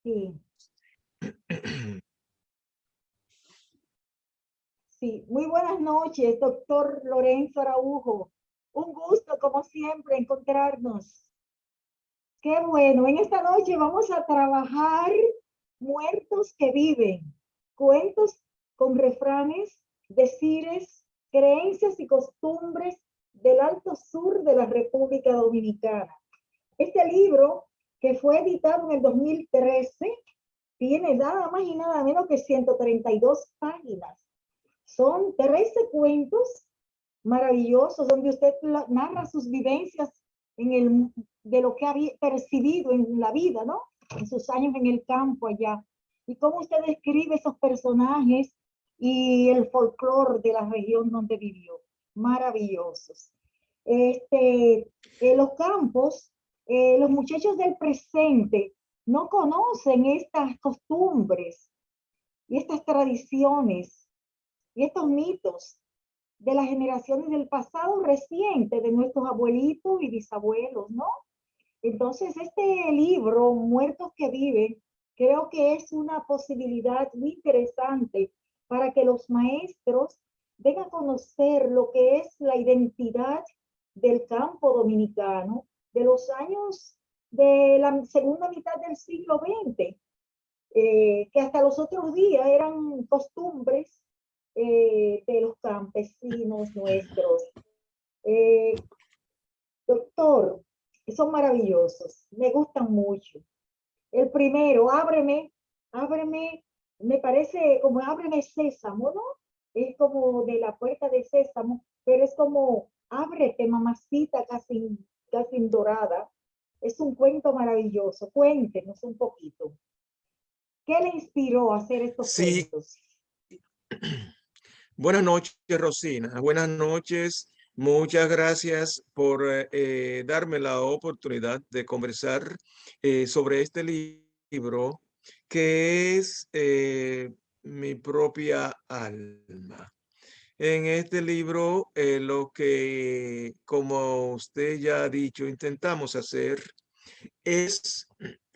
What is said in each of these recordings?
Sí, sí. Muy buenas noches, doctor Lorenzo Araujo. Un gusto, como siempre, encontrarnos. Qué bueno. En esta noche vamos a trabajar muertos que viven, cuentos con refranes, decires, creencias y costumbres del Alto Sur de la República Dominicana. Este libro, que fue editado en el 2013, tiene nada más y nada menos que 132 páginas. Son 13 cuentos maravillosos donde usted narra sus vivencias de lo que ha percibido en la vida, ¿no? En sus años en el campo allá. Y cómo usted describe esos personajes y el folclore de la región donde vivió. Maravillosos. En los campos, los muchachos del presente no conocen estas costumbres y estas tradiciones y estos mitos de las generaciones del pasado reciente, de nuestros abuelitos y bisabuelos, ¿no? Entonces, este libro, Muertos que Viven, creo que es una posibilidad muy interesante para que los maestros den a conocer lo que es la identidad del campo dominicano de los años de la segunda mitad del siglo XX, que hasta los otros días eran costumbres de los campesinos nuestros. Eh, Doctor, son maravillosos, me gustan mucho. El primero, ábreme, me parece como ábreme sésamo, ¿no? Es como de la puerta de sésamo, pero es como ábrete, mamacita, casi dorada. Es un cuento maravilloso. Cuéntenos un poquito. ¿Qué le inspiró a hacer estos Sí, cuentos? buenas noches, Rosina. Buenas noches. Muchas gracias por darme la oportunidad de conversar sobre este libro que es mi propia alma. En este libro, lo que, como usted ya ha dicho, intentamos hacer es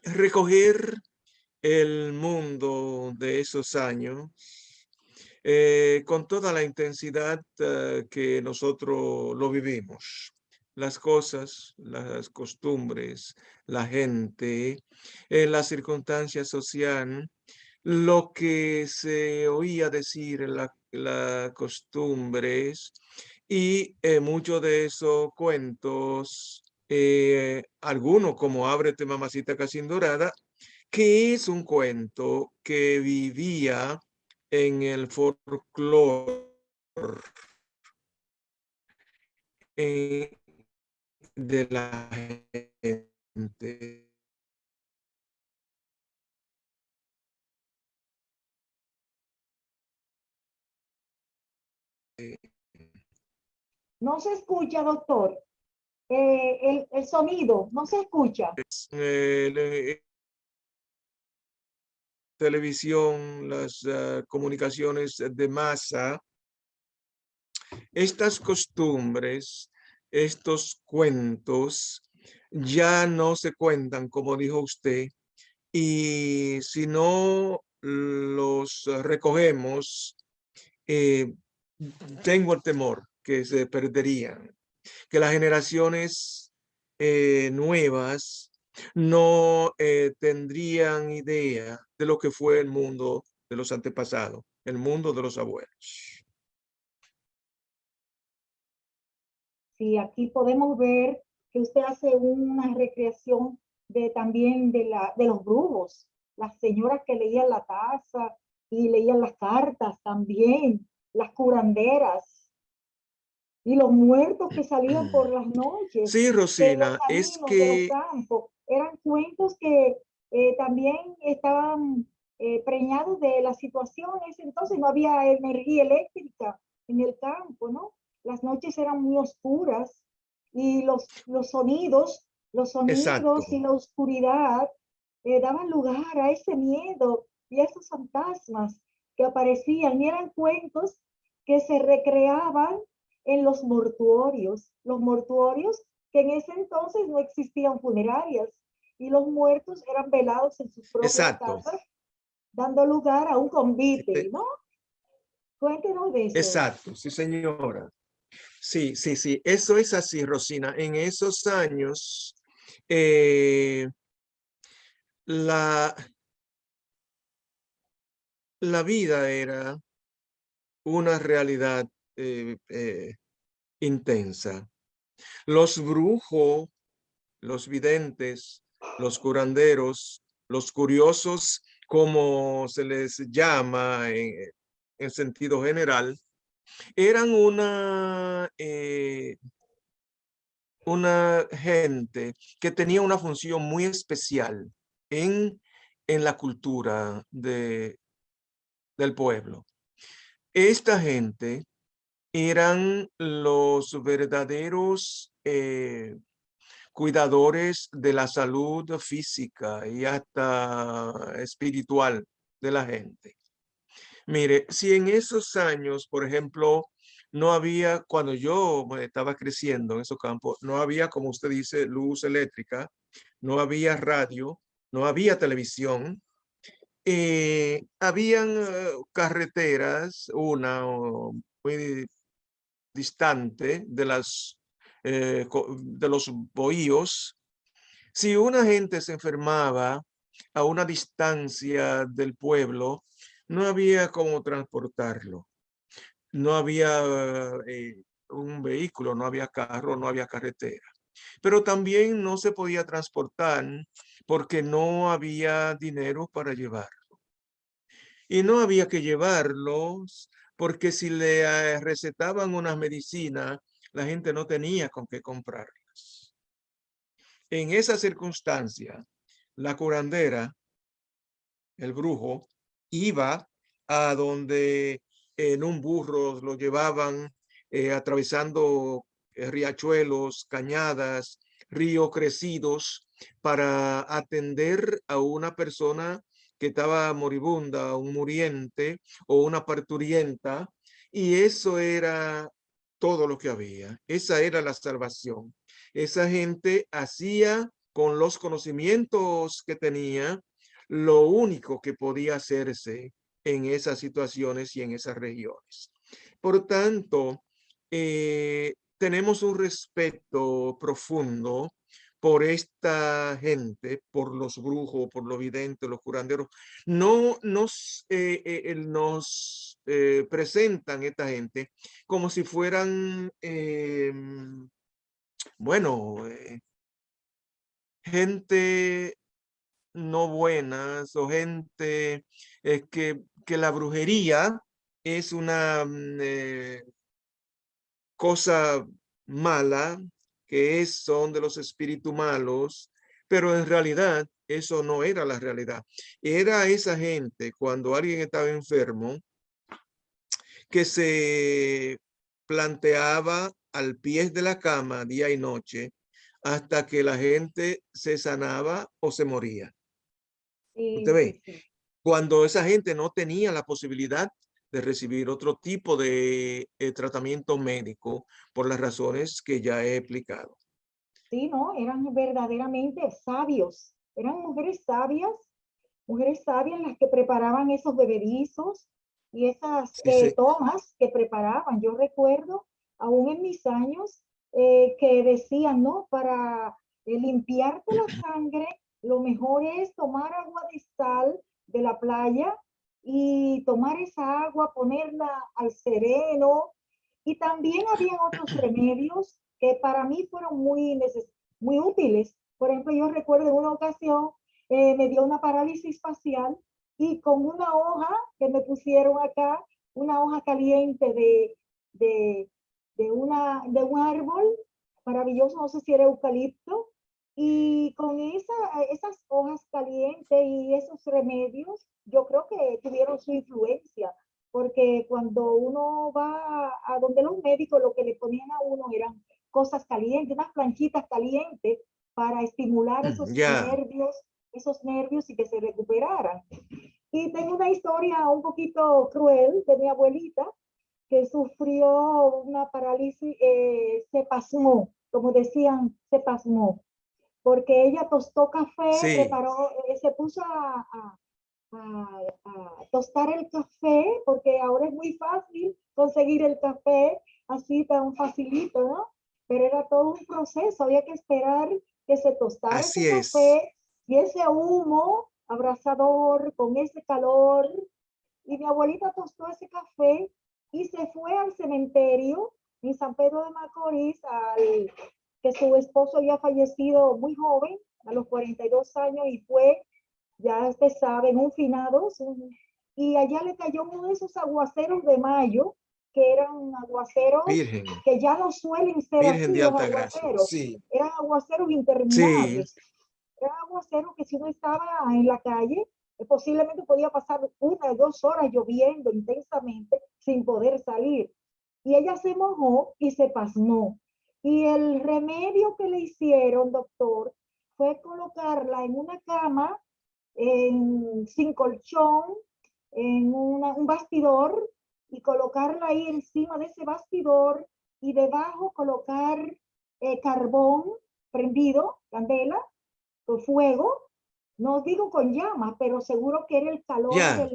recoger el mundo de esos años con toda la intensidad que nosotros lo vivimos. Las cosas, las costumbres, la gente, las circunstancias sociales, lo que se oía decir en las costumbres y muchos de esos cuentos, algunos como Ábrete mamacita casi dorada, que es un cuento que vivía en el folclore eh, de la gente. No se escucha, doctor. El sonido, no se escucha. La televisión, las comunicaciones de masa, estas costumbres, estos cuentos ya no se cuentan, como dijo usted, y si no los recogemos, eh, tengo el temor que se perderían, que las generaciones nuevas no tendrían idea de lo que fue el mundo de los antepasados, el mundo de los abuelos. Sí, aquí podemos ver que usted hace una recreación también de los brujos, las señoras que leían la taza y leían las cartas también, las curanderas y los muertos que salían por las noches Sí, de los Rosina, es caminos, de los que campos. Eran cuentos que también estaban preñados de las situaciones, entonces no había energía eléctrica en el campo, ¿no? Las noches eran muy oscuras y los exacto. sonidos y la oscuridad daban lugar a ese miedo y a esos fantasmas que aparecían y eran cuentos que se recreaban en los mortuorios que en ese entonces no existían funerarias. y los muertos eran velados en sus propias Exacto. casas, dando lugar a un convite, Sí, ¿no? Cuéntenos de eso. exacto, sí, señora. Sí, sí, sí, eso es así, Rosina. En esos años, eh, la, la vida era una realidad intensa. Los brujos, los videntes, los curanderos, los curiosos, como se les llama en sentido general, eran una gente que tenía una función muy especial en, en la cultura del pueblo. Esta gente eran los verdaderos cuidadores de la salud física y hasta espiritual de la gente. Mire, si en esos años, por ejemplo, no había, cuando yo estaba creciendo en esos campos, no había, como usted dice, luz eléctrica, no había radio, no había televisión, habían carreteras, una muy distante de de los bohíos. Si una gente se enfermaba a una distancia del pueblo, no había cómo transportarlo. No había un vehículo, no había carro, no había carretera. Pero también no se podía transportar porque no había dinero para llevar. Y no había que llevarlos porque si le recetaban unas medicinas, la gente no tenía con qué comprarlas. En esa circunstancia, la curandera, el brujo, iba a donde en un burro lo llevaban atravesando riachuelos, cañadas, ríos crecidos para atender a una persona que estaba moribunda, un muriente o una parturienta, y eso era todo lo que había. Esa era la salvación. Esa gente hacía con los conocimientos que tenía lo único que podía hacerse en esas situaciones y en esas regiones. Por tanto, tenemos un respeto profundo por esta gente, por los brujos, por los videntes, los curanderos. No nos presentan esta gente como si fueran, bueno, gente no buenas o gente que la brujería es una cosa mala, son de los espíritus malos, pero en realidad eso no era la realidad. Era esa gente cuando alguien estaba enfermo que se planteaba al pie de la cama día y noche hasta que la gente se sanaba o se moría. Usted Sí, sí, ve, sí. cuando esa gente no tenía la posibilidad de recibir otro tipo de tratamiento médico por las razones que ya he explicado. Sí, ¿no? Eran verdaderamente sabios. Eran mujeres sabias las que preparaban esos bebedizos y esas Sí, sí. tomas que preparaban. Yo recuerdo, aún en mis años, que decían, ¿no? Para limpiarte la sangre, lo mejor es tomar agua de sal de la playa y tomar esa agua, ponerla al sereno. Y también habían otros remedios que para mí fueron muy útiles. Por ejemplo, yo recuerdo en una ocasión me dio una parálisis facial y con una hoja que me pusieron acá, una hoja caliente de, de un árbol maravilloso, no sé si era eucalipto, y con esas hojas calientes y esos remedios, yo creo que tuvieron su influencia, porque cuando uno va a donde los médicos, lo que le ponían a uno eran cosas calientes, unas planchitas calientes para estimular Ya. esos nervios y que se recuperaran. Y tengo una historia un poquito cruel de mi abuelita que sufrió una parálisis, se pasmó, como decían, se pasmó, porque ella tostó café, Sí, preparó, se puso a tostar el café, porque ahora es muy fácil conseguir el café así tan facilito, ¿no? Pero era todo un proceso, había que esperar que se tostara ese así es. café y ese humo abrasador con ese calor. Y mi abuelita tostó ese café y se fue al cementerio en San Pedro de Macorís, que su esposo había fallecido muy joven, a los 42 años, y fue, ya usted sabe, en un finado, y allá le cayó uno de esos aguaceros de mayo, que eran aguaceros Virgen, que ya no suelen ser Virgen así de los alta gracia. aguaceros, Sí, eran aguaceros sí, interminables, eran aguaceros que si uno estaba en la calle, posiblemente podía pasar 1 o 2 horas lloviendo intensamente sin poder salir. Y ella se mojó y se pasmó. Y el remedio que le hicieron, doctor, fue colocarla en una cama sin colchón, en un bastidor, y colocarla ahí encima de ese bastidor y debajo colocar carbón prendido, candela, con fuego, no digo con llamas, pero seguro que era el calor ya,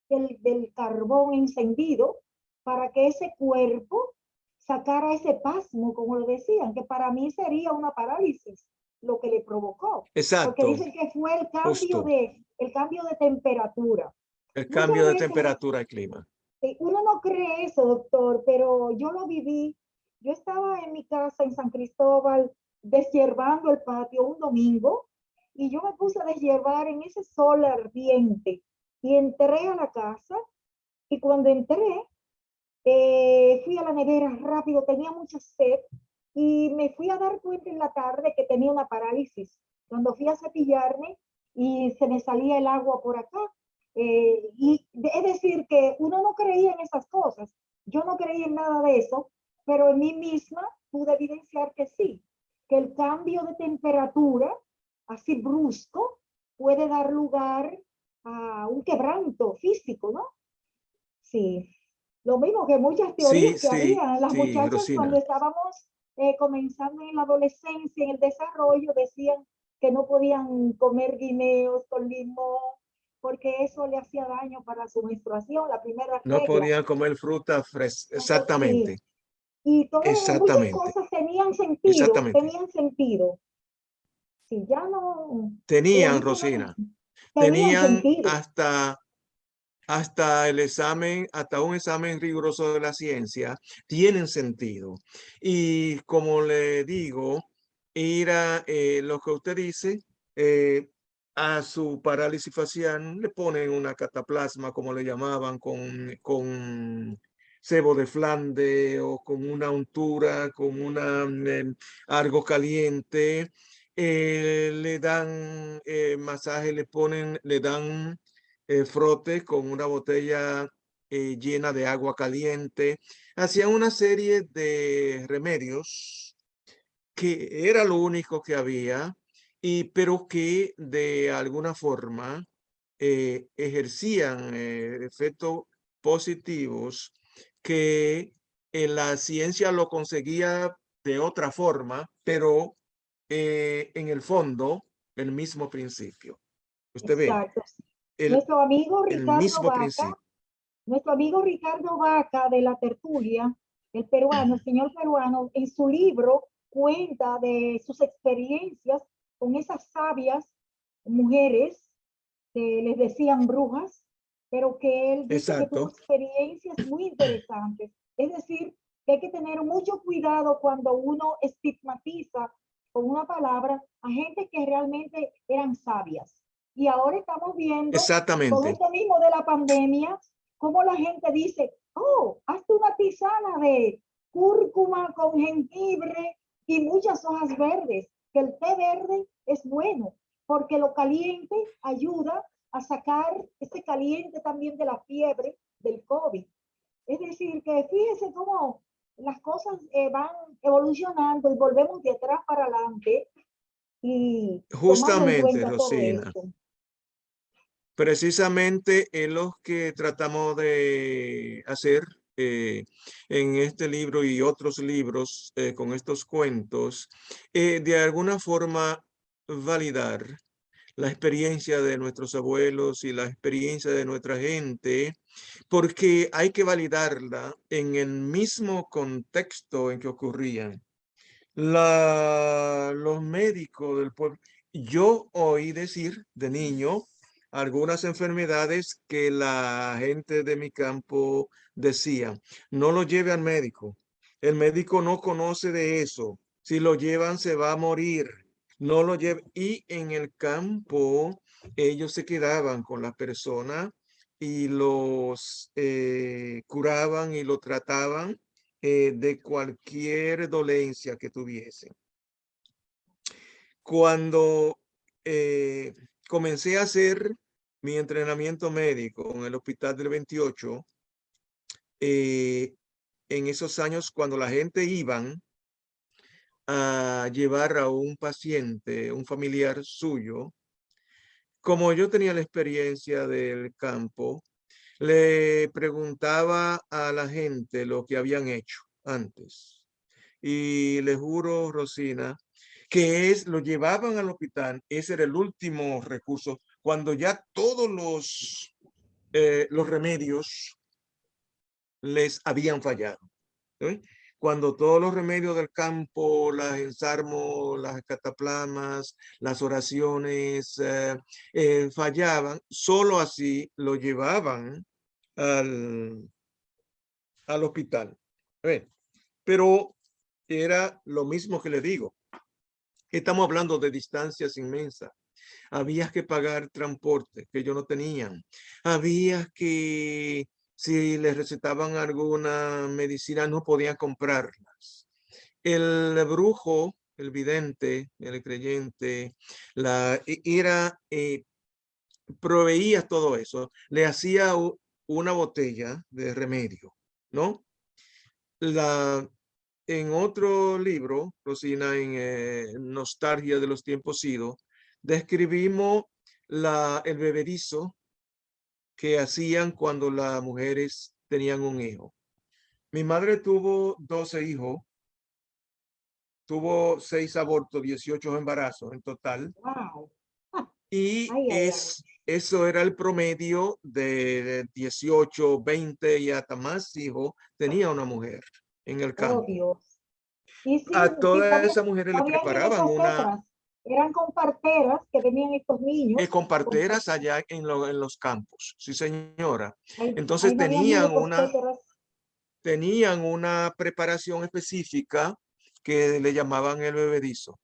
del carbón encendido para que ese cuerpo sacara ese pasmo, como lo decían, que para mí sería una parálisis lo que le provocó, porque exacto, dicen que fue justo. el cambio de temperatura. El Muchas cambio de veces temperatura y clima. uno no cree eso, doctor, pero yo lo viví. Yo estaba en mi casa en San Cristóbal deshiervando el patio un domingo y yo me puse a deshiervar en ese sol ardiente y entré a la casa y cuando entré fui a la nevera rápido, tenía mucha sed y me fui a dar cuenta en la tarde que tenía una parálisis. Cuando fui a cepillarme y se me salía el agua por acá. Es decir, que uno no creía en esas cosas. Yo no creía en nada de eso, pero en mí misma pude evidenciar que sí, que el cambio de temperatura, así brusco, puede dar lugar a un quebranto físico, ¿no? Sí, lo mismo que muchas teorías Sí, que sí, había. Las sí, muchachas cuando Rosina. estábamos comenzando en la adolescencia, en el desarrollo, decían que no podían comer guineos con limón porque eso le hacía daño para su menstruación, la primera No regla. podían comer fruta fresca. Sí, Exactamente, y todas, muchas exactamente, cosas tenían sentido, exactamente. tenían sentido. Sí, ya no, la Tenían, gente no, Rosina, tenían tenían sentido. hasta el examen, hasta un examen riguroso de la ciencia, tienen sentido. Y como le digo, ir a lo que usted dice, eh, a su parálisis facial le ponen una cataplasma, como le llamaban, con sebo de Flandes o con una untura, con una, algo caliente. Le dan masaje, le dan frote con una botella llena de agua caliente. Hacían una serie de remedios que era lo único que había, pero que de alguna forma ejercían efectos positivos que la ciencia lo conseguía de otra forma, pero en el fondo, el mismo principio. Usted ve, Exacto. el, Nuestro amigo el Ricardo mismo Vaca principio. Nuestro amigo Ricardo Vaca de la tertulia, el peruano, el señor peruano, en su libro cuenta de sus experiencias con esas sabias mujeres que les decían brujas, pero que él dice que tuvo Exacto, experiencias muy interesantes. Es decir, que hay que tener mucho cuidado cuando uno estigmatiza con una palabra a gente que realmente eran sabias. Y ahora estamos viendo con exactamente. esto mismo de la pandemia, cómo la gente dice, oh, hazte una tisana de cúrcuma con jengibre y muchas hojas verdes, que el té verde es bueno, porque lo caliente ayuda a sacar ese caliente también de la fiebre del COVID. Es decir, que fíjese cómo las cosas van evolucionando y volvemos de atrás para adelante y tomando en Justamente, cuenta todo Rosina, esto. precisamente es lo que tratamos de hacer en este libro y otros libros con estos cuentos, de alguna forma validar la experiencia de nuestros abuelos y la experiencia de nuestra gente, porque hay que validarla en el mismo contexto en que ocurrían. Los médicos del pueblo. Yo oí decir de niño algunas enfermedades que la gente de mi campo decía, no lo lleve al médico. El médico no conoce de eso. Si lo llevan se va a morir. No lo lleve. Y en el campo ellos se quedaban con la persona y los curaban y lo trataban de cualquier dolencia que tuviesen. Cuando comencé a hacer mi entrenamiento médico en el Hospital del 28, en esos años cuando la gente iban a llevar a un paciente, un familiar suyo, como yo tenía la experiencia del campo, le preguntaba a la gente lo que habían hecho antes. Y le juro, Rosina, lo llevaban al hospital, ese era el último recurso, cuando ya todos los remedios les habían fallado. ¿Sí? Cuando todos los remedios del campo, las ensarmos, las cataplasmas, las oraciones fallaban, solo así lo llevaban al, al hospital. Pero era lo mismo que le digo. Estamos hablando de distancias inmensas. Había que pagar transporte que ellos no tenían. Había que, si les recetaban alguna medicina, no podían comprarlas. El brujo, el vidente, el creyente, proveía todo eso. Le hacía una botella de remedio, ¿no? En otro libro, Rosina, en Nostalgia de los tiempos idos, describimos el bebedizo que hacían cuando las mujeres tenían un hijo. Mi madre tuvo 12 hijos, tuvo 6 abortos, 18 embarazos en total, Wow. y Ay, ay, ay. eso era el promedio de 18, 20 y hasta más hijos tenía una mujer en el Oh, campo. Dios. Y sí, A sí, todas también, esas mujeres le también en preparaban esas una otras. Eran con parteras que tenían estos niños. con parteras allá en los campos. Sí, señora. Ahí Entonces no había tenían una preparación específica que le llamaban el bebedizo.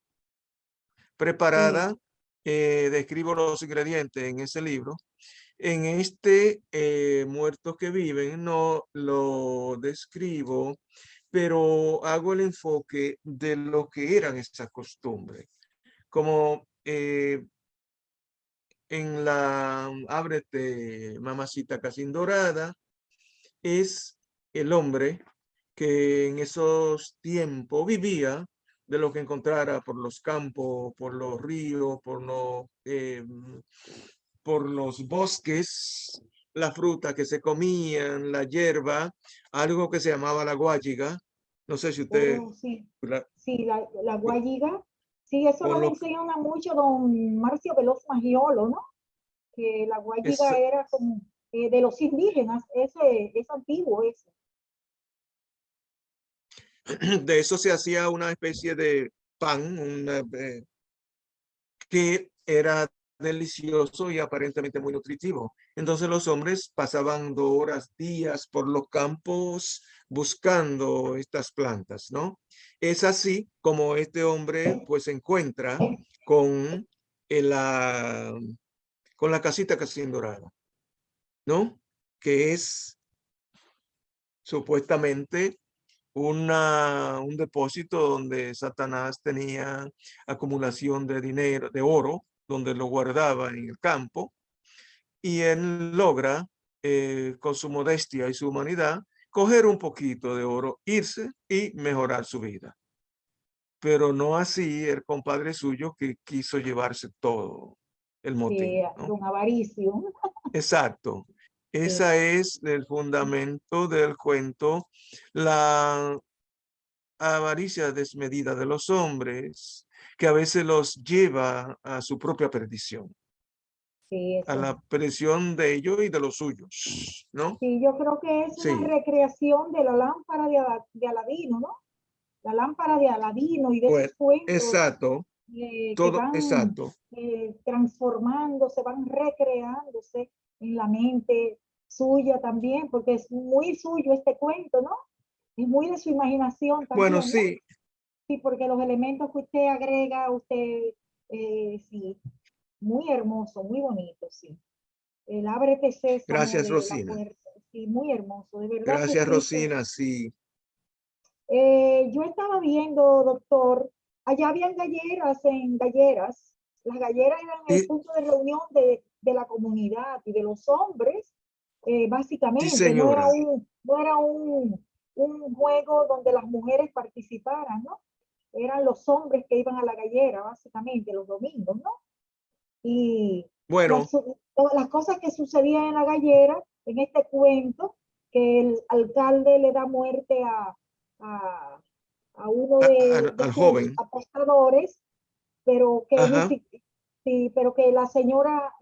Sí, Preparada, describo los ingredientes en ese libro. En este Muertos que Viven no lo describo, pero hago el enfoque de lo que eran esas costumbres. Como en la Ábrete, mamacita casi dorada, es el hombre que en esos tiempos vivía de lo que encontrara por los campos, por los ríos, por los bosques, la fruta que se comían, la hierba, algo que se llamaba la guayiga. No sé si usted oh, sí, la- sí, la guayiga. Sí, eso con lo lo menciona mucho don Marcio Veloz Magiolo, ¿no? Que la es, guayiga era como de los indígenas, es antiguo ese. de eso se hacía una especie de pan, que era delicioso y aparentemente muy nutritivo. Entonces los hombres pasaban 2 horas, días por los campos buscando estas plantas, ¿no? Es así como este hombre pues se encuentra con la, con la casita casi dorada, ¿no? Que es supuestamente un depósito donde Satanás tenía acumulación de dinero, de oro, donde lo guardaba en el campo, y él logra, con su modestia y su humanidad, coger un poquito de oro, irse y mejorar su vida. Pero no así el compadre suyo que quiso llevarse todo el motín, ¿no? Don Avaricio. Exacto. Sí, Ese es el fundamento del cuento. La avaricia desmedida de los hombres que a veces los lleva a su propia perdición, Sí, a eso. la perdición de ellos y de los suyos, ¿no? Sí, yo creo que es una Sí, recreación de la lámpara de Aladino, ¿no? La lámpara de Aladino y de pues, esos cuentos exacto, que todo, van exacto. transformándose, van recreándose en la mente suya también, porque es muy suyo este cuento, ¿no? Es muy de su imaginación Bueno, también, ¿no? sí, Sí, porque los elementos que usted agrega, sí, muy hermoso, muy bonito, sí. El ábrete sésamo gracias, de la Rosina. puerta, sí, muy hermoso, de verdad que Gracias, sí. Rosina, sí. Yo estaba viendo, doctor, allá habían galleras. Las galleras eran el Y, punto de reunión de la comunidad y de los hombres, sí, básicamente. señora. No era un juego donde las mujeres participaran, ¿no? Eran los hombres que iban a la gallera, básicamente, los domingos, ¿no? Y Bueno, las cosas que sucedían en la gallera, en este cuento, que el alcalde le da muerte a, a uno de al sus joven. apostadores, pero que ni Ajá. sí, pero que la señora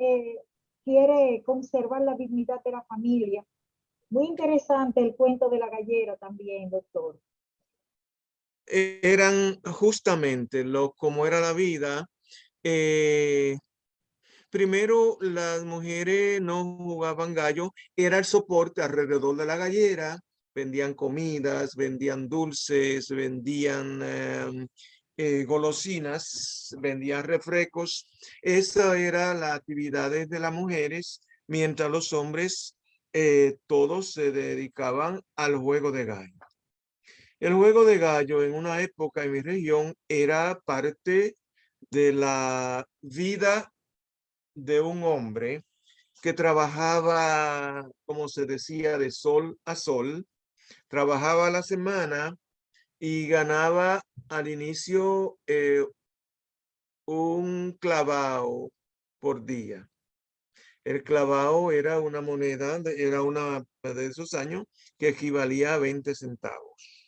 quiere conservar la dignidad de la familia. Muy interesante el cuento de la gallera también, doctor. Eran justamente como era la vida. eh, Primero, las mujeres no jugaban gallo, era el soporte alrededor de la gallera, vendían comidas, vendían dulces, vendían golosinas, vendían refrescos. Esa era la actividad de las mujeres, mientras los hombres todos se dedicaban al juego de gallo. El juego de gallo en una época en mi región era parte de la vida de un hombre que trabajaba, como se decía, de sol a sol, trabajaba la semana y ganaba al inicio un clavao por día. El clavao era una moneda, era una de esos años que equivalía a 20 centavos.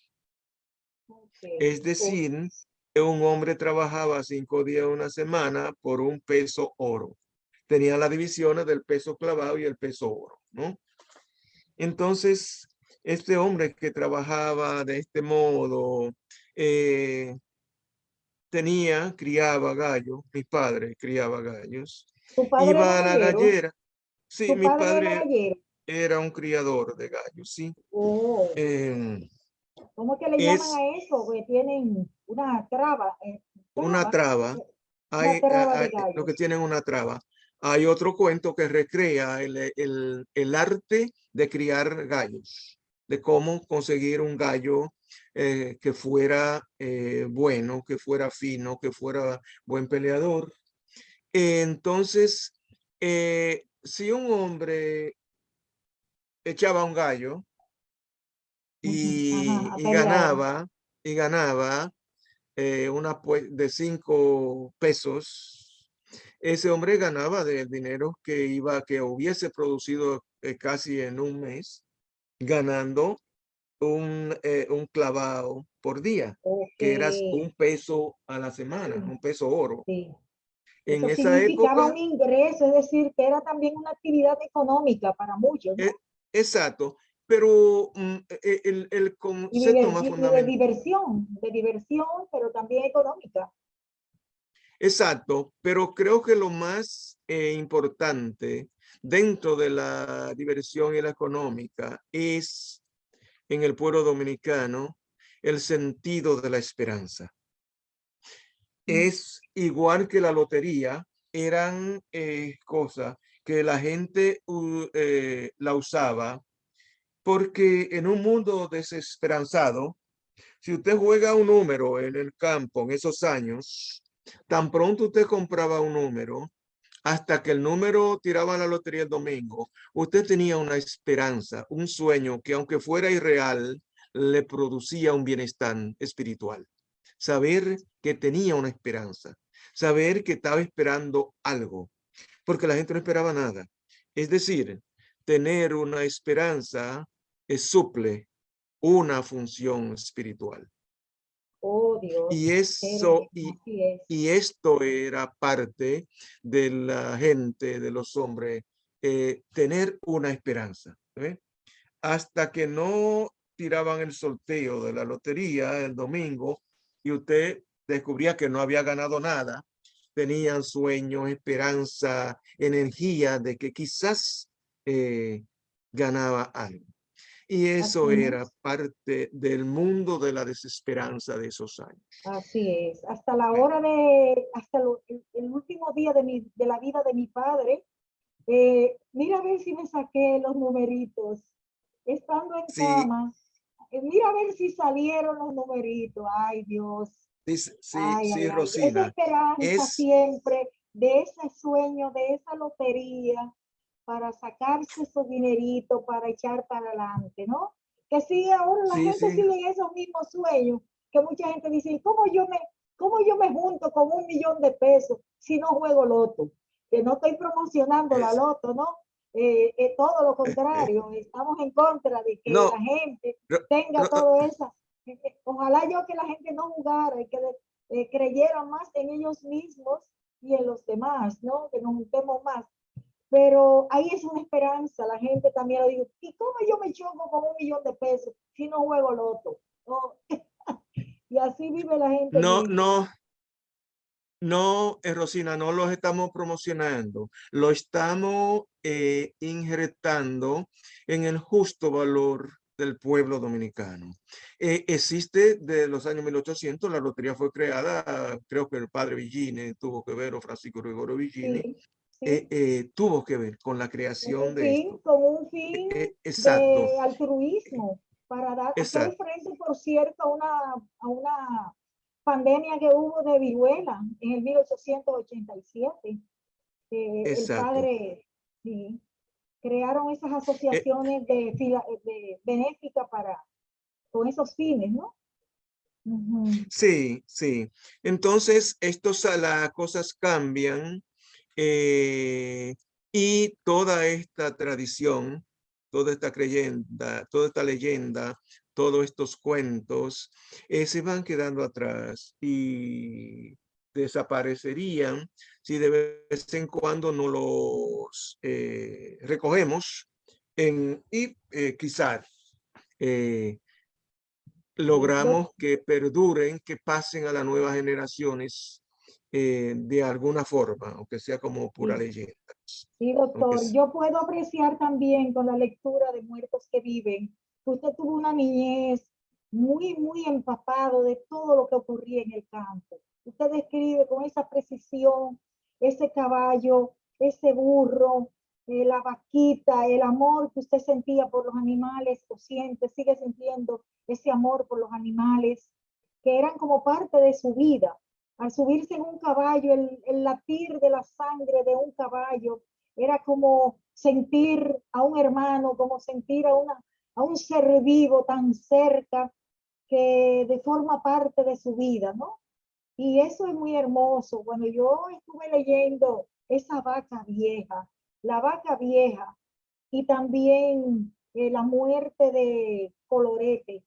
Es Okay. decir, que un hombre trabajaba 5 días una semana por un peso oro. Tenía las divisiones del peso clavado y el peso oro, ¿no? Entonces, este hombre que trabajaba de este modo, eh, criaba gallos, mi padre criaba gallos, ¿Tu padre era iba a la gallero? gallera. Sí, ¿Tu mi padre era padre gallero? era un criador de gallos, sí. Oh. Em, ¿Cómo es que le llaman es a eso? Que tienen una traba, traba, una traba de lo que gallos. tienen una traba. Hay otro cuento que recrea el arte de criar gallos, de cómo conseguir un gallo que fuera bueno, que fuera fino, que fuera buen peleador. Entonces, si un hombre echaba un gallo Ujú, ajá, a y pelear. ganaba, y ganaba, de 5 pesos, ese hombre ganaba del dinero que hubiese producido casi en un mes, ganando un clavado por día, Ok, que era un peso a la semana, sí, un peso oro. sí. En Eso esa significaba un época, ingreso, es decir, que era también una actividad económica para muchos, ¿no? eh, exacto, pero el Y, concepto más fundamental. de diversión, pero también económica. Exacto, pero creo que lo más importante dentro de la diversión y la económica es en el pueblo dominicano el sentido de la esperanza. Mm, Es igual que la lotería, eran cosas que la gente la usaba porque en un mundo desesperanzado, si usted juega un número en el campo en esos años, tan pronto usted compraba un número, hasta que el número tiraba la lotería el domingo, usted tenía una esperanza, un sueño que aunque fuera irreal, le producía un bienestar espiritual. Saber que tenía una esperanza, saber que estaba esperando algo, porque la gente no esperaba nada. Es decir, tener una esperanza suple una función espiritual. Oh, Dios, Y eso, así es. y esto era parte de la gente, de los hombres, tener una esperanza. ¿Ve? Hasta que no tiraban el sorteo de la lotería el domingo y usted descubría que no había ganado nada, tenían sueños, esperanza, energía de que quizás ganaba algo. Y eso Así era es. parte del mundo de la desesperanza de esos años. Así es. Hasta la Bueno, hora de, hasta el último día de la vida de mi padre, mira a ver si me saqué los numeritos. Estando en sí, cama, mira a ver si salieron los numeritos. Ay, Dios. sí, sí, Ay, ay, sí, ay. Esa Rosina, esperanza es, siempre de ese sueño, de esa lotería, para sacarse su dinerito, para echar para adelante, ¿no? Que sigue ahora, la sí, gente sí, sigue en esos mismos sueños, que mucha gente dice, ¿y cómo yo me junto con 1 millón de pesos si no juego loto? Que no estoy promocionando la es, loto, ¿no? Todo lo contrario, estamos en contra de que la no, gente Ro- tenga Ro- todo eso. Ojalá yo que la gente no jugara y que creyera más en ellos mismos y en los demás, ¿no? Que nos juntemos más. Pero ahí es una esperanza, la gente también lo dice, ¿y cómo yo me choco con 1 millón de pesos si no juego loto? ¿No? Y así vive la gente en no, eso. no, no, Rosina, no los estamos promocionando, lo estamos injertando en el justo valor del pueblo dominicano. Existe de los años 1800, la lotería fue creada, creo que el padre Villini tuvo que ver, o Francisco Gregorio Villini, Sí, sí, tuvo que ver con la creación de esto. con un fin Exacto, de altruismo, para hacer exacto, frente, por cierto, a una pandemia que hubo de viruela en el 1887. El exacto. padre, sí, crearon esas Eh, asociaciones de benéfica con esos fines, ¿no? Ujú. Sí, sí. Entonces, las cosas cambian eh, y toda esta tradición, toda esta creyenda, toda esta leyenda, todos estos cuentos se van quedando atrás y desaparecerían si de vez en cuando no los recogemos y quizás eh, Yo, logramos que perduren, que pasen a las nuevas generaciones de alguna forma, aunque sea como pura sí, leyenda. sí, Aunque doctor. Yo puedo apreciar también con la lectura de Muertos que Viven, que usted tuvo una niñez muy empapado de todo lo que ocurría en el campo. Usted describe con esa precisión ese caballo, ese burro, la vaquita, el amor que usted sentía por los animales, o sigue sintiendo ese amor por los animales, que eran como parte de su vida. Al subirse en un caballo, el latir de la sangre de un caballo, era como sentir a un hermano, como sentir a un ser vivo tan cerca que de forma parte de su vida, ¿no? Y eso es muy hermoso. Bueno, yo estuve leyendo esa la vaca vieja, y también la muerte de Colorete.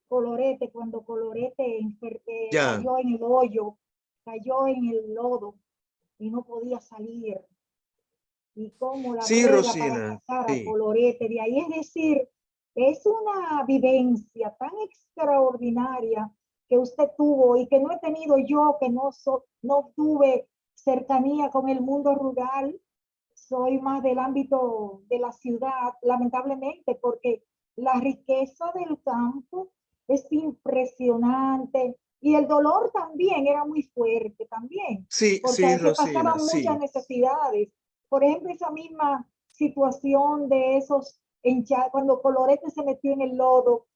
Colorete, cuando Colorete ya, cayó en el hoyo, cayó en el lodo y no podía salir, y cómo la sí, brega para Rosina, sacar a sí, Colorete de ahí. Es decir, es una vivencia tan extraordinaria que usted tuvo y que no he tenido yo, que no tuve cercanía con el mundo rural. Soy más del ámbito de la ciudad, lamentablemente, porque la riqueza del campo es impresionante y el dolor también era muy fuerte también, sí, porque sí, se Rosina, pasaban muchas sí. necesidades. Por ejemplo, esa misma situación de esos cuando Colorete se metió en el lodo.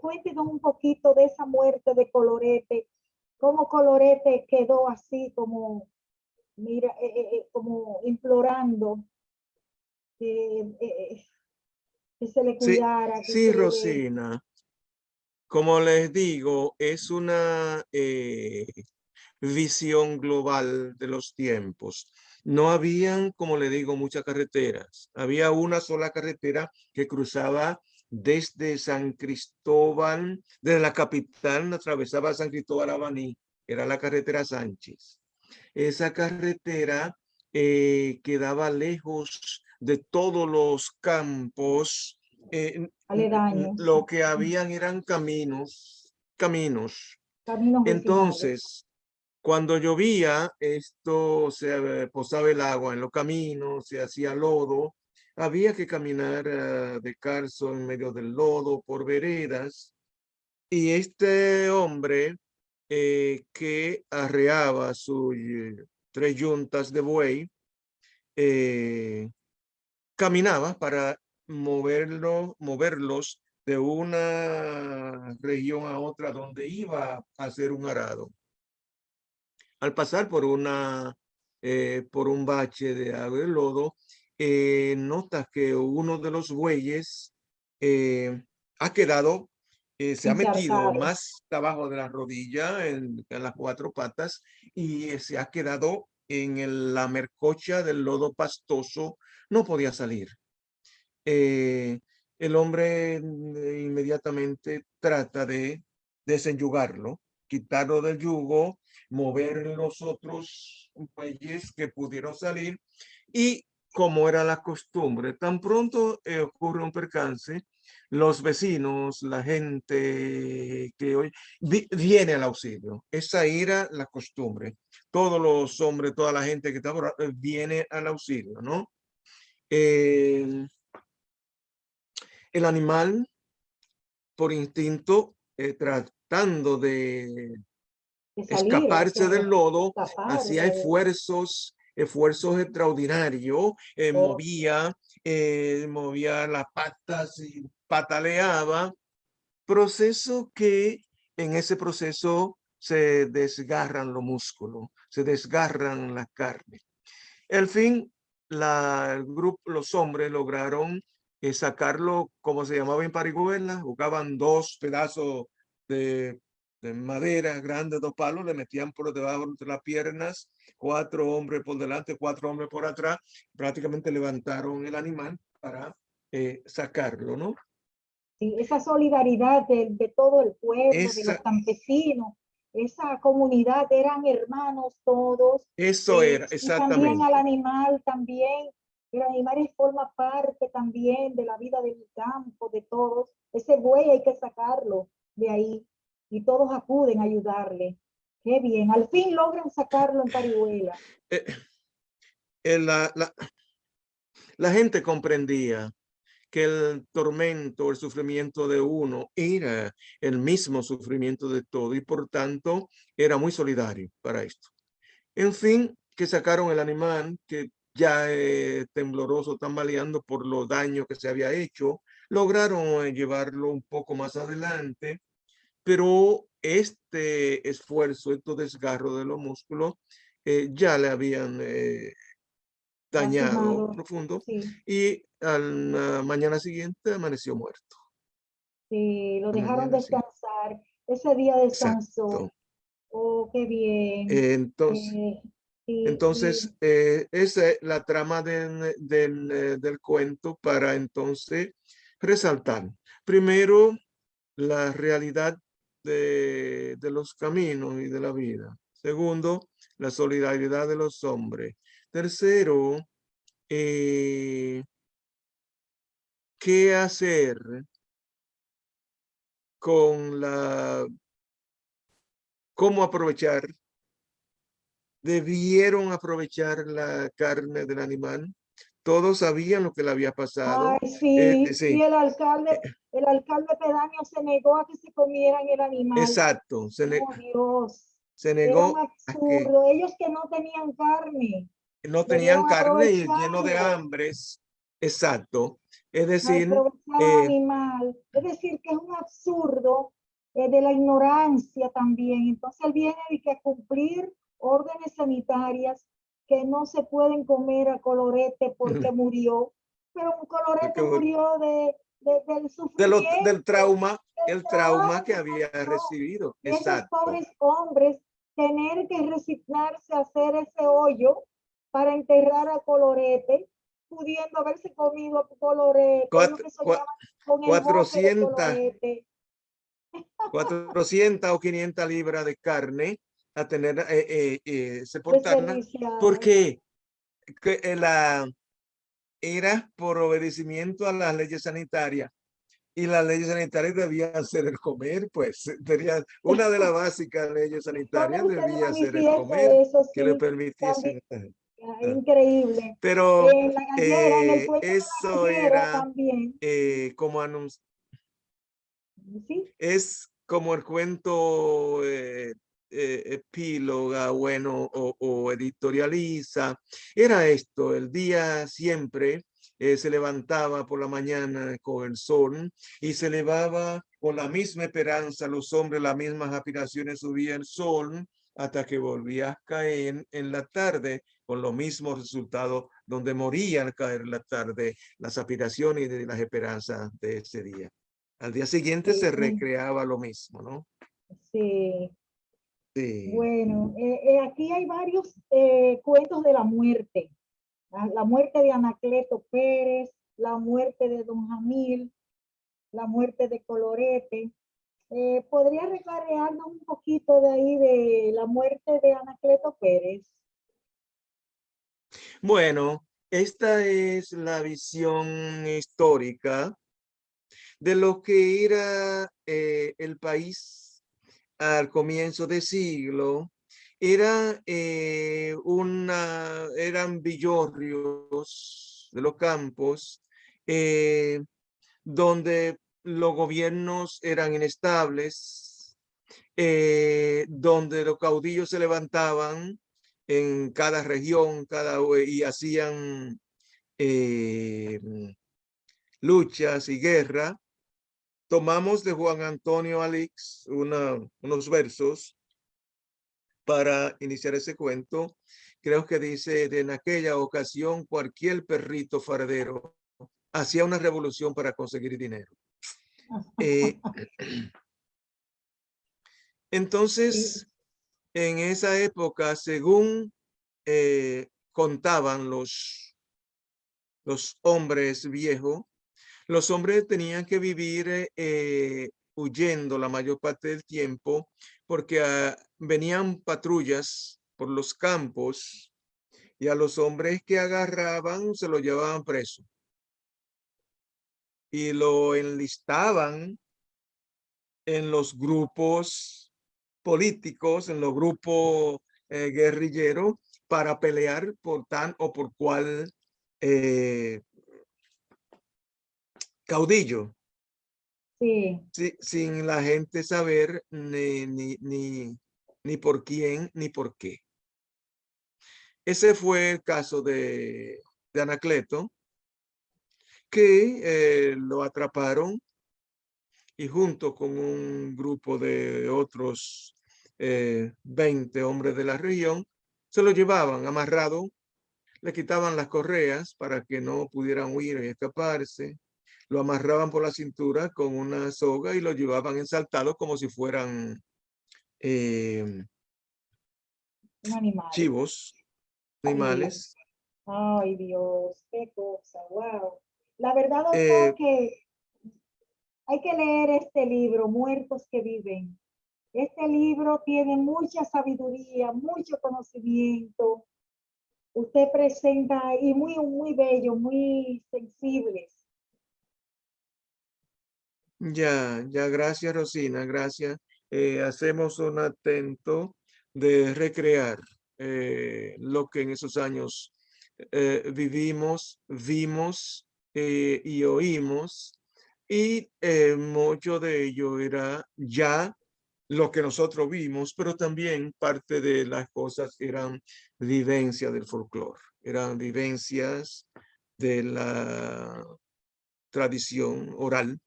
Cuéntenos un poquito de esa muerte de Colorete, cómo Colorete quedó así como, mira, como implorando que, que se le Sí, cuidara, que sí, se le... Rosina. Como les digo, es una visión global de los tiempos. No habían, como le digo, muchas carreteras. Había una sola carretera que cruzaba desde San Cristóbal, desde la capital, atravesaba San Cristóbal a Baní, era la carretera Sánchez. Esa carretera quedaba lejos de todos los campos. Aledaños, Lo que habían eran caminos. caminos vecinales. Entonces, cuando llovía, esto se posaba el agua en los caminos, se hacía lodo. Había que caminar descalzo en medio del lodo por veredas. Y este hombre que arreaba sus 3 yuntas de buey, caminaba para moverlos de una región a otra donde iba a hacer un arado. Al pasar por un bache de agua y lodo, notas que uno de los bueyes ha quedado, se ha metido Encharcado. más abajo de la rodilla en las 4 patas y se ha quedado en la mercocha del lodo pastoso, no podía salir. El hombre inmediatamente trata de desenyugarlo, quitarlo del yugo, mover los otros bueyes que pudieron salir y como era la costumbre, tan pronto ocurre un percance, los vecinos, la gente que hoy viene al auxilio. Esa era la costumbre. Todos los hombres, toda la gente que estaba viene al auxilio, ¿no? El animal, por instinto, tratando de De salir, o escaparse sea, del lodo, escapar. hacía esfuerzos extraordinarios, Oh, movía las patas y pataleaba, proceso que en ese proceso se desgarran los músculos, se desgarran la carne. Al fin, el grupo, los hombres lograron sacarlo, como se llamaba en Parihuela, buscaban 2 pedazos de, de madera grande, 2 palos, le metían por debajo de las piernas, 4 hombres por delante, 4 hombres por atrás, prácticamente levantaron el animal para sacarlo, ¿no? sí, esa solidaridad de todo el pueblo, de los Esa, campesinos, esa comunidad, eran hermanos todos, eso era, y también al exactamente. animal, también, el animal forma parte también de la vida del campo, de todos. Ese buey hay que sacarlo de ahí y todos acuden a ayudarle. Qué bien, al fin logran sacarlo en Parihuela. Eh, la gente comprendía que el tormento, el sufrimiento de uno era el mismo sufrimiento de todo y por tanto era muy solidario para esto. En fin, que sacaron el animal que ya tembloroso, tambaleando por los daños que se había hecho, lograron llevarlo un poco más adelante, pero este esfuerzo, estos desgarros de los músculos, ya le habían dañado Lastimado, profundo sí, y a la mañana siguiente amaneció muerto. sí, lo La dejaron mañana siguiente. descansar. Ese día descansó. Exacto. Oh, qué bien. Entonces, Eh, y entonces esa es la trama del cuento para entonces resaltar. Primero, la realidad de los caminos y de la vida. Segundo, la solidaridad de los hombres. Tercero, qué hacer con cómo aprovechar, debieron aprovechar la carne del animal. Todos sabían lo que le había ay, pasado. sí, y Sí, el alcalde pedáneo se negó a que se comieran el animal. exacto. Oh, Dios, Se era un negó a que absurdo. Ellos que no tenían carne, no tenían debieron carne y lleno de aprovecharlo, hambres. Exacto. Es decir, aprovechar al animal. Es decir, que es un absurdo de la ignorancia también. Entonces él viene y que a cumplir órdenes sanitarias que no se pueden comer a Colorete porque murió, pero un Colorete porque murió del del sufrimiento, trauma, del el trauma trabajo que que había pasó. recibido. Y esos Exacto. pobres hombres tener que resignarse a hacer ese hoyo para enterrar a Colorete, pudiendo haberse comido a Colorete, es lo Cuatro, que soñaba. con el bote de 400, colorete. 400 o 500 libras de carne a tener, se portaban, Desperdiciadas. porque era por obedecimiento a las leyes sanitarias. Y las leyes sanitarias debían ser el comer, pues tenía una de las básicas leyes Pone sanitarias usted de debía ser el manifiesto comer, eso, que le sí, también, permitiesen. increíble. Pero En la gallera, en el cuento de eso la gallera era también, como anuncio, ¿sí? es como el cuento epíloga, bueno, o editorializa. Era esto, el día siempre se levantaba por la mañana con el sol y se elevaba con la misma esperanza, los hombres, las mismas aspiraciones, subía el sol hasta que volvía a caer en la tarde con los mismos resultados, donde morían al caer en la tarde las aspiraciones y las esperanzas de ese día. Al día siguiente se Sí, recreaba lo mismo, ¿no? sí. Sí. Bueno, aquí hay varios cuentos de la muerte. La muerte de Anacleto Pérez, la muerte de Don Jamil, la muerte de Colorete. ¿Podría recrearnos un poquito de ahí de la muerte de Anacleto Pérez? Bueno, esta es la visión histórica de lo que era el país al comienzo de siglo. Eran villorrios de los campos eh, donde los gobiernos eran inestables, donde los caudillos se levantaban en cada región y hacían eh, luchas y guerra. Tomamos de Juan Antonio Alix unos versos para iniciar ese cuento. Creo que dice, en aquella ocasión cualquier perrito fardero hacía una revolución para conseguir dinero. Eh, Sí, entonces, en esa época, según contaban los hombres viejos, los hombres tenían que vivir huyendo la mayor parte del tiempo porque venían patrullas por los campos y a los hombres que agarraban se lo llevaban preso y lo enlistaban en los grupos políticos, en los grupos guerrilleros para pelear por tan o por cual eh, caudillo. sí, Sí, sin la gente saber ni por quién ni por qué. Ese fue el caso de Anacleto, que lo atraparon y junto con un grupo de otros 20 hombres de la región, se lo llevaban amarrado, le quitaban las correas para que no pudieran huir y escaparse, lo amarraban por la cintura con una soga y lo llevaban ensaltado como si fueran eh, un animal. chivos, Ay, Dios. animales. Ay, Dios, qué cosa, wow. La verdad, doctor, Eh, que hay que leer este libro, Muertos que Viven. Este libro tiene mucha sabiduría, mucho conocimiento. Usted presenta y muy, muy bello, muy sensibles. ya, gracias, Rosina, gracias. Hacemos un atento de recrear lo que en esos años vivimos, vimos y oímos, y mucho de ello era ya lo que nosotros vimos, pero también parte de las cosas eran vivencias del folclore, eran vivencias de la tradición oral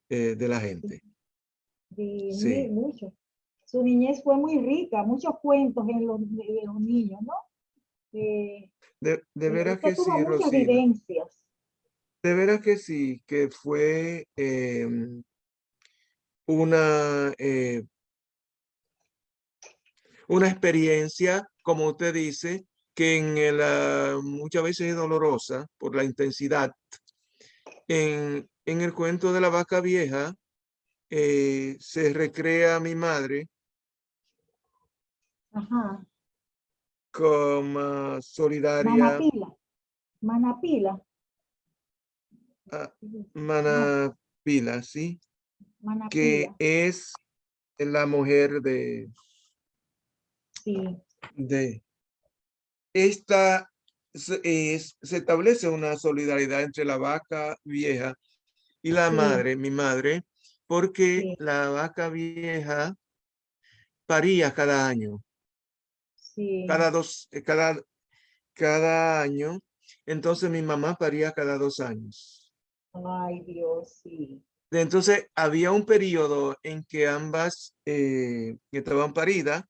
de la gente. Y muy, Sí, mucho. Su niñez fue muy rica, muchos cuentos de los niños, ¿no? Eh, de veras Usted que tuvo sí, muchas Rosina. vivencias. De veras que sí, que fue una, eh, una experiencia, como usted dice, que muchas veces es dolorosa por la intensidad En el cuento de la vaca vieja, se recrea a mi madre Ajá. como solidaria, Manapila. Manapila. a No, Manapila, ¿sí? Que Manapila. es la mujer Sí, de esta, se establece una solidaridad entre la vaca vieja y la sí, madre, mi madre, porque sí, la vaca vieja paría cada año, sí. cada dos, cada año. Entonces mi mamá paría cada 2 años. Ay, Dios, sí. Entonces había un periodo en que ambas estaban paridas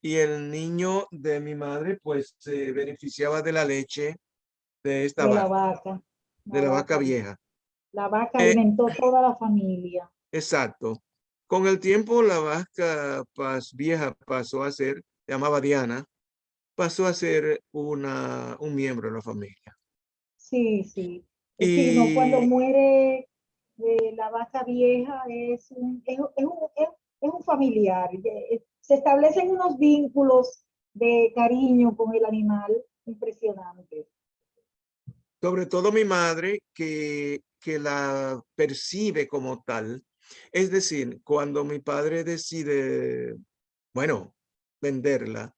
y el niño de mi madre pues se beneficiaba de la leche de esta De la vaca, vaca. de La la vaca vaca. vieja. La vaca Eh, alimentó toda la familia. exacto. Con el tiempo la vaca vieja pasó a ser, se llamaba Diana, pasó a ser un miembro de la familia. Sí, sí. Sí, no, cuando Y muere la vaca vieja es un familiar. Se establecen unos vínculos de cariño con el animal impresionantes. sobre todo mi madre, que la percibe como tal. Es decir, cuando mi padre decide, bueno, venderla,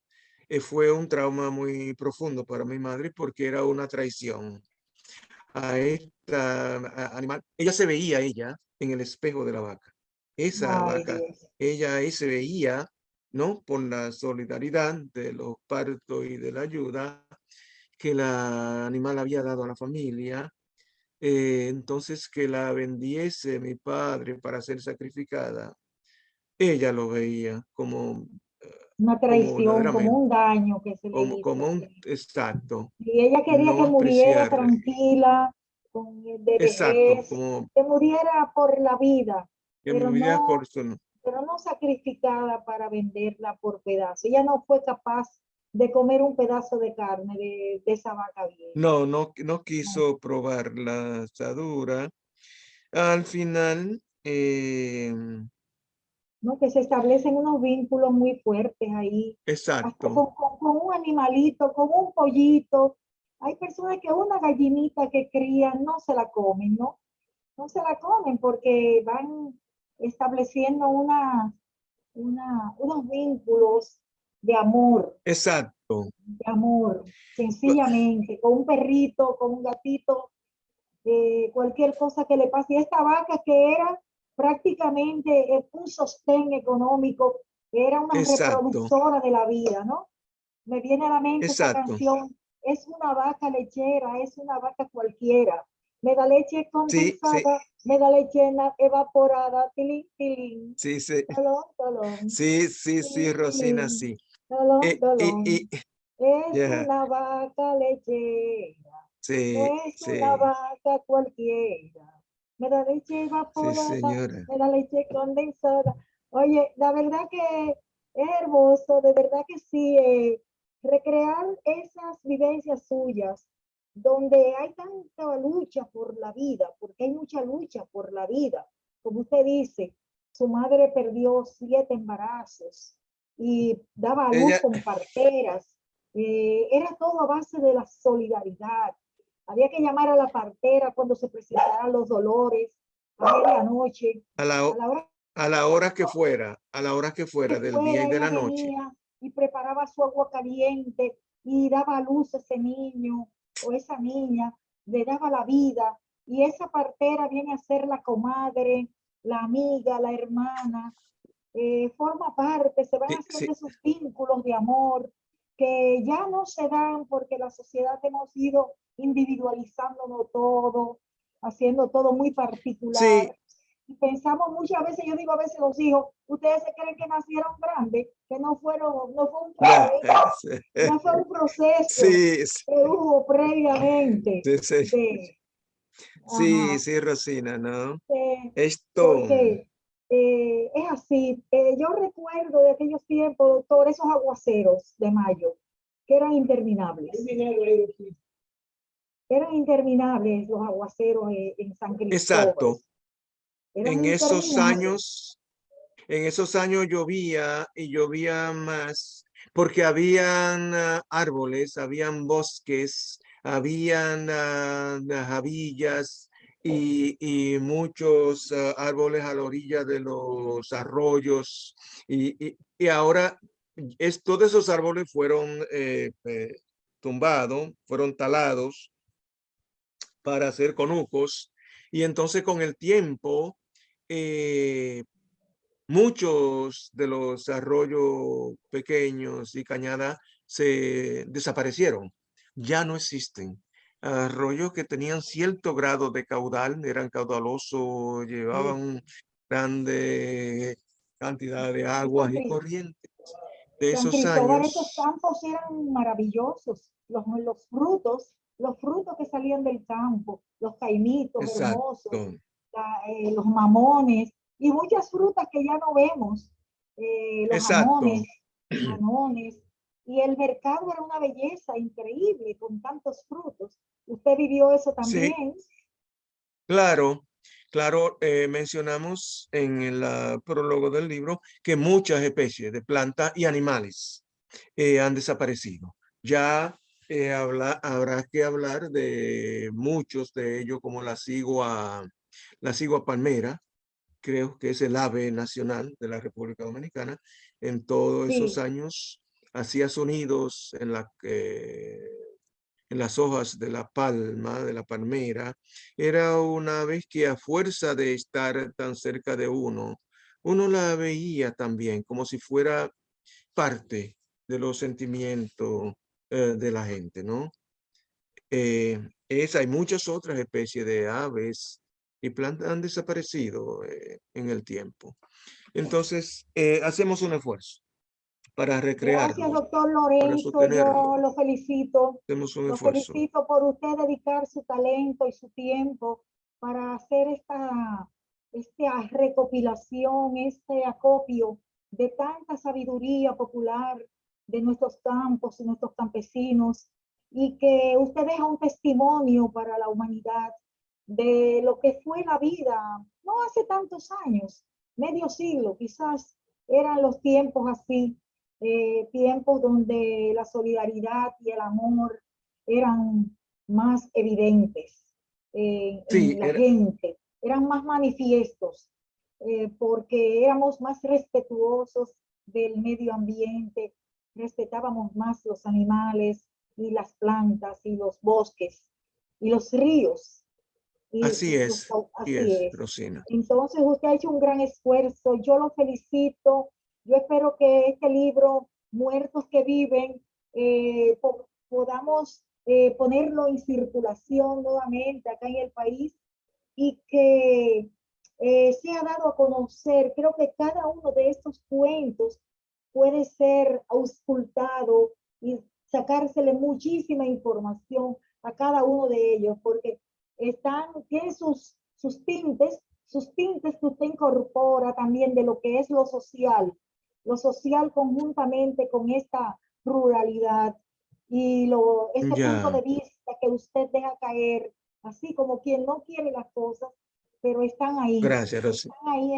fue un trauma muy profundo para mi madre porque era una traición a esta animal. Ella se veía ella en el espejo de la vaca. Esa Ay, vaca, Dios. ella ahí se veía, ¿no? Por la solidaridad de los partos y de la ayuda que la animal había dado a la familia. Entonces que la vendiese mi padre para ser sacrificada, ella lo veía Una como traición, como verdaderamente, un daño que se le como hizo. un Sí. exacto, Y ella quería no que muriera apreciar, tranquila, de exacto, vejez, como que muriera por la vida, que mi vida por su, pero no sacrificada para venderla por pedazos. Ella no fue capaz de comer un pedazo de carne de esa vaca vieja. no No, quiso probar la asadura. Al final, no, que se establecen unos vínculos muy fuertes ahí, hasta exacto, con un animalito, con un pollito. Hay personas que una gallinita que crían no se la comen, ¿no? No se la comen porque van estableciendo unos vínculos exacto. de amor, sencillamente, con un perrito, con un gatito, cualquier cosa que le pase. Y esta vaca que era prácticamente un sostén económico, era una Exacto, reproductora de la vida, ¿no? Me viene a la mente esa exacto. canción, es una vaca lechera, es una vaca cualquiera. Me da leche Sí, sí, condensada, me da leche evaporada, tilín, tilín, sí, sí, tolón, tolón, sí, sí, sí, tilín, Rosina, tilín, sí. tolón, tolón. Y, Es ya, una vaca lechera, no sí, es una sí, vaca cualquiera. Me da leche sí, evaporada, señora. me da leche condensada. Oye, la verdad que es hermoso, de verdad que sí, recrear esas vivencias suyas, donde hay tanta lucha por la vida, porque hay mucha lucha por la vida. Como usted dice, su madre perdió 7 embarazos y daba a luz Ella, con parteras. Era todo a base de la solidaridad. Había que llamar a la partera cuando se presentaran los dolores, a medianoche, a la, a la hora a la hora que fuera, a la hora que que fuera del día y fuera, de ella la noche. venía y preparaba su agua caliente y daba a luz a ese niño o esa niña, le daba la vida. Y esa partera viene a ser la comadre, la amiga, la hermana, forma parte, se van Sí, haciendo sí, esos vínculos de amor que ya no se dan porque la sociedad hemos ido individualizándolo todo, haciendo todo muy sí, particular. Y pensamos muchas veces, yo digo a veces los hijos, ustedes se creen que nacieron grandes, que no fueron, no fue un ya, proceso, no fue un proceso sí, que hubo previamente sí, sí, de, sí, ajá, sí, Rosina, ¿no? Esto, porque es así. Yo recuerdo de aquellos tiempos, doctor, esos aguaceros de mayo, que eran interminables. Eran interminables los aguaceros en San Cristóbal. Exacto. Eran En esos interminables. años llovía y llovía más porque habían árboles, habían bosques, habían javillas y muchos árboles a la orilla de los arroyos. Y ahora todos esos árboles fueron tumbados, fueron talados para hacer conucos. Y entonces con el tiempo, muchos de los arroyos pequeños y cañadas se desaparecieron, ya no existen. Arroyos que tenían cierto grado de caudal, eran caudalosos, llevaban Sí. grande cantidad de Y aguas y corrientes de San esos Cristóbal, esos años. campos eran maravillosos. Los frutos que salían del campo, los caimitos hermosos, Exacto, los mamones y muchas frutas que ya no vemos, los exacto. janones. Y el mercado era una belleza increíble con tantos frutos. ¿Usted vivió eso Sí, también? claro, claro, mencionamos en el prólogo del libro que muchas especies de plantas y animales han desaparecido. Ya habrá que hablar de muchos de ellos, como la cigua palmera, creo que es el ave nacional de la República Dominicana. En todos esos Sí, años hacía sonidos en las hojas de la palma, de la palmera. Era una ave que a fuerza de estar tan cerca de uno la veía también como si fuera parte de los sentimientos de la gente, ¿no? Hay muchas otras especies de aves y plantas han desaparecido en el tiempo. Entonces, hacemos un esfuerzo para gracias, recrearlos, doctor para Lorenzo. Yo sostenerlos. lo felicito. Hacemos un Lo esfuerzo. felicito por usted dedicar su talento y su tiempo para hacer esta recopilación, este acopio de tanta sabiduría popular de nuestros campos y nuestros campesinos, y que usted deja un testimonio para la humanidad de lo que fue la vida, no hace tantos años, medio siglo, quizás eran los tiempos así, tiempos donde la solidaridad y el amor eran más evidentes Sí, en la gente, eran más manifiestos, porque éramos más respetuosos del medio ambiente, respetábamos más los animales y las plantas y los bosques y los ríos. así Así es, es. Rosina. Entonces usted ha hecho un gran esfuerzo, yo lo felicito, yo espero que este libro, Muertos que Viven, podamos ponerlo en circulación nuevamente acá en el país y que sea dado a conocer. Creo que cada uno de estos cuentos puede ser auscultado y sacársele muchísima información a cada uno de ellos, porque tienen sus tintes que usted incorpora también de lo que es lo social conjuntamente con esta ruralidad y ese punto Ya, de vista que usted deja caer, así como quien no quiere las cosas, pero gracias, Rosina. están ahí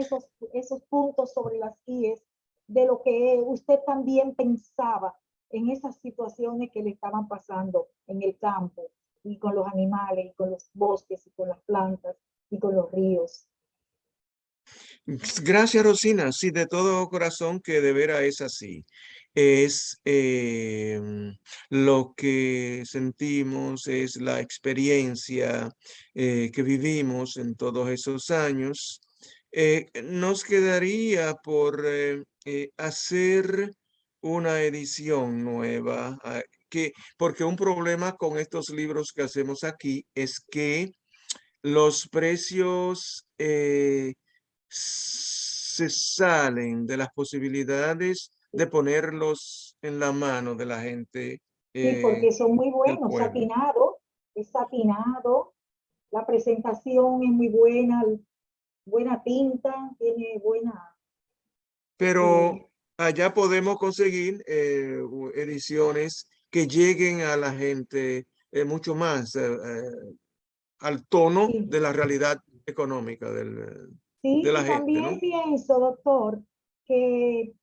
esos puntos sobre las IES de lo que usted también pensaba en esas situaciones que le estaban pasando en el campo y con los animales, y con los bosques, y con las plantas, y con los ríos. Gracias, Rosina. Sí, de todo corazón que de veras es así. Es lo que sentimos, es la experiencia que vivimos en todos esos años. Nos quedaría por hacer una edición nueva, porque un problema con estos libros que hacemos aquí es que los precios se salen de las posibilidades de ponerlos en la mano de la gente Sí, porque son muy del buenos, pueblo. es satinado, la presentación es muy buena, buena tinta, tiene buena... Pero eh, allá podemos conseguir ediciones que lleguen a la gente mucho más al tono Sí. de la realidad económica Sí, de la y gente, también ¿no? pienso, doctor, que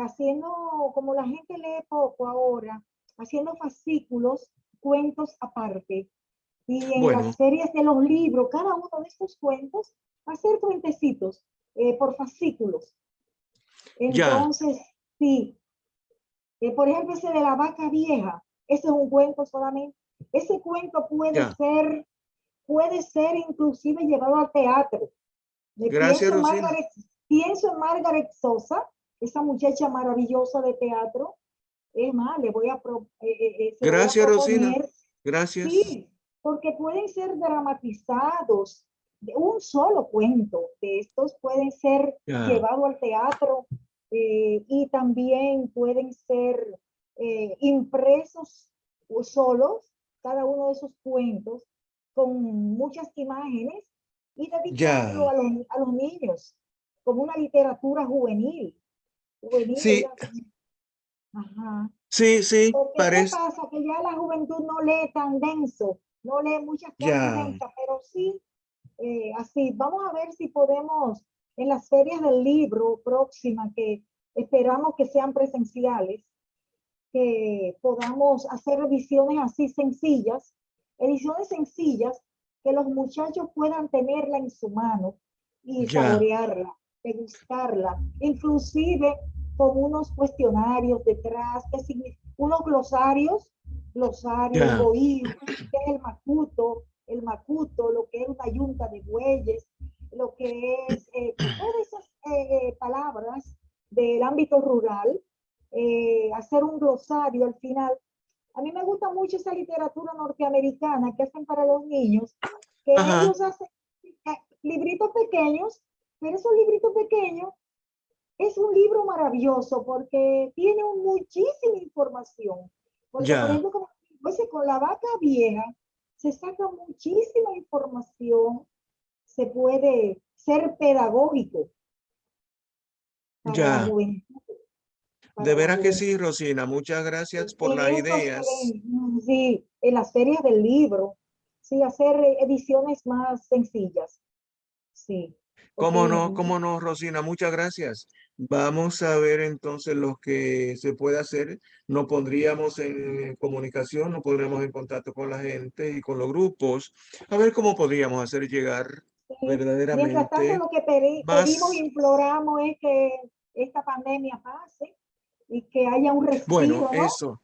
haciendo, como la gente lee poco ahora, haciendo fascículos, cuentos aparte, y en Bueno, las series de los libros, cada uno de estos cuentos, hacer cuentecitos por fascículos. ya, Entonces, sí, por ejemplo, ese de la vaca vieja, ese es un cuento solamente. Ese cuento ya. puede ser inclusive llevado al teatro. Gracias, Rosina. Pienso en Margaret Sosa, esa muchacha maravillosa de teatro. Es más, se lo voy a Gracias, Rosina. proponer. Gracias. Sí, porque pueden ser dramatizados de un solo cuento. De estos pueden ser Ya, llevados al teatro y también pueden ser impresos o solos, cada uno de esos cuentos, con muchas imágenes y dedicarlo ya. a los niños como una literatura juvenil. Juvenil, Sí, ¿verdad? Ajá. sí, sí, Porque ¿qué parece. pasa? Que ya la juventud no lee tan denso, no lee muchas cosas Ya, densas, pero sí, así, vamos a ver si podemos en las ferias del libro próximas, que esperamos que sean presenciales, que podamos hacer ediciones sencillas, que los muchachos puedan tenerla en su mano y ya, saborearla, degustarla, inclusive con unos cuestionarios detrás, unos glosarios, ya, oír qué es el macuto, lo que es una yunta de bueyes, lo que es todas esas palabras del ámbito rural, hacer un glosario al final. A mí me gusta mucho esa literatura norteamericana que hacen para los niños, que ajá, ellos hacen libritos pequeños, pero esos libritos pequeños es un libro maravilloso porque tiene muchísima información. Porque, por ya, ejemplo, como con la vaca vieja, se saca muchísima información, se puede ser pedagógico para la ya. juventud, De para la veras que juventud. sí, Rosina. Muchas gracias por En las eso se ideas. ven, sí, en las ferias del libro, sí, hacer ediciones más sencillas, sí, porque Cómo no, Rosina? Muchas gracias. Vamos a ver entonces lo que se puede hacer. Nos pondríamos en comunicación, nos pondríamos en contacto con la gente y con los grupos, a ver cómo podríamos hacer llegar sí, mientras tanto verdaderamente lo que pedimos e más, imploramos es que esta pandemia pase y que haya un bueno, respiro, ¿no? eso,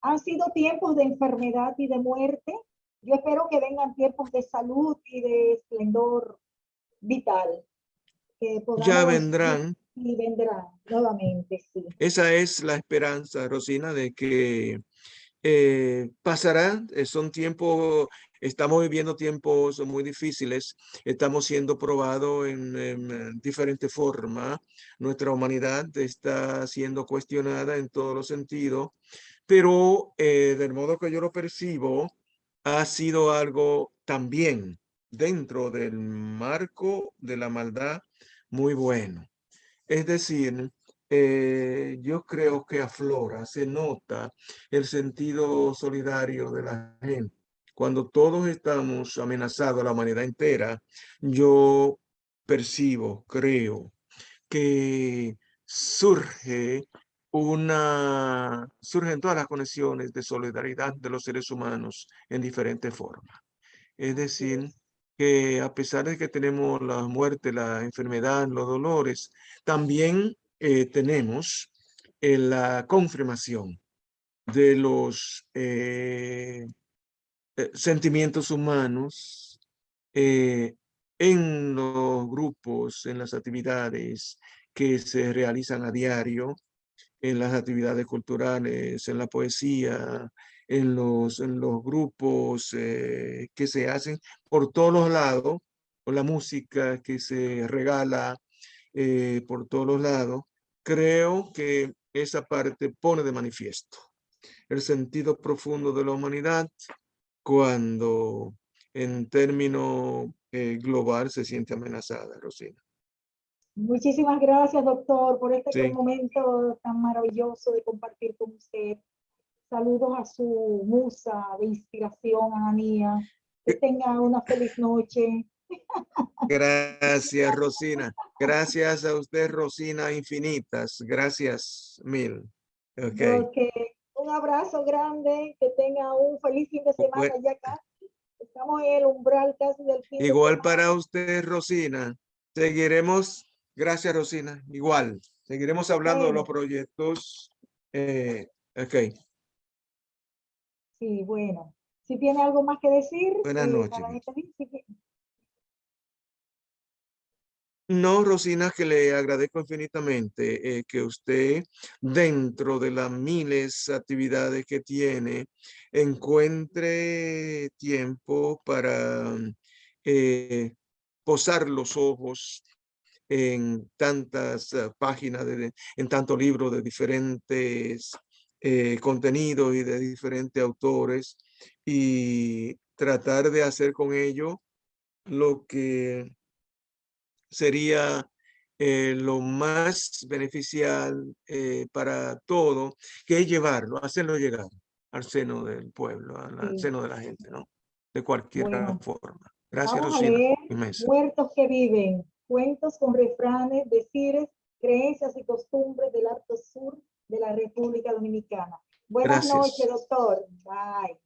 Han sido tiempos de enfermedad y de muerte. Yo espero que vengan tiempos de salud y de esplendor vital, que ya podamos vendrán. y vendrán nuevamente, sí. Esa es la esperanza, Rosina, de que pasará. Son tiempos, estamos viviendo tiempos muy difíciles, estamos siendo probados en diferente forma, nuestra humanidad está siendo cuestionada en todos los sentidos, pero del modo que yo lo percibo, ha sido algo también dentro del marco de la maldad muy bueno. Es decir, yo creo que aflora, se nota el sentido solidario de la gente. Cuando todos estamos amenazados, la humanidad entera, yo percibo, creo que surgen todas las conexiones de solidaridad de los seres humanos en diferentes formas. Es Así decir, es. que a pesar de que tenemos la muerte, la enfermedad, los dolores, también tenemos la confirmación de los sentimientos humanos eh, en los grupos, en las actividades que se realizan a diario, en las actividades culturales, en la poesía, en los grupos que se hacen por todos los lados, con la música que se regala por todos los lados. Creo que esa parte pone de manifiesto el sentido profundo de la humanidad cuando en términos global se siente amenazada, Rosina. Muchísimas gracias, doctor, por este Sí, momento tan maravilloso de compartir con usted. Saludos a su musa de inspiración, Ananía. Que tenga una feliz noche. Gracias, Rosina. Gracias a usted, Rosina, infinitas. Gracias mil. Ok. Ok. Un abrazo grande. Que tenga un feliz fin de semana. Ya casi. Estamos en el umbral casi del fin de Igual semana. para usted, Rosina. Seguiremos, gracias, Rosina. Igual, seguiremos hablando de los Bueno, proyectos. Ok, sí, bueno. Si tiene algo más que decir buenas noches. para despedir, No, Rosina, que le agradezco infinitamente que usted, dentro de las miles de actividades que tiene, encuentre tiempo para posar los ojos en tantas páginas, en tantos libros de diferentes contenidos y de diferentes autores, y tratar de hacer con ello lo que sería lo más beneficial para todo, que es llevarlo, hacerlo llegar al seno del pueblo, al sí. seno de la gente, ¿no? De cualquier Bueno, forma. Gracias, vamos a Rosina. leer Inmensa. Muertos que viven, cuentos con refranes, decires, creencias y costumbres del Alto Sur de la República Dominicana. Buenas noches, Gracias. doctor. Bye.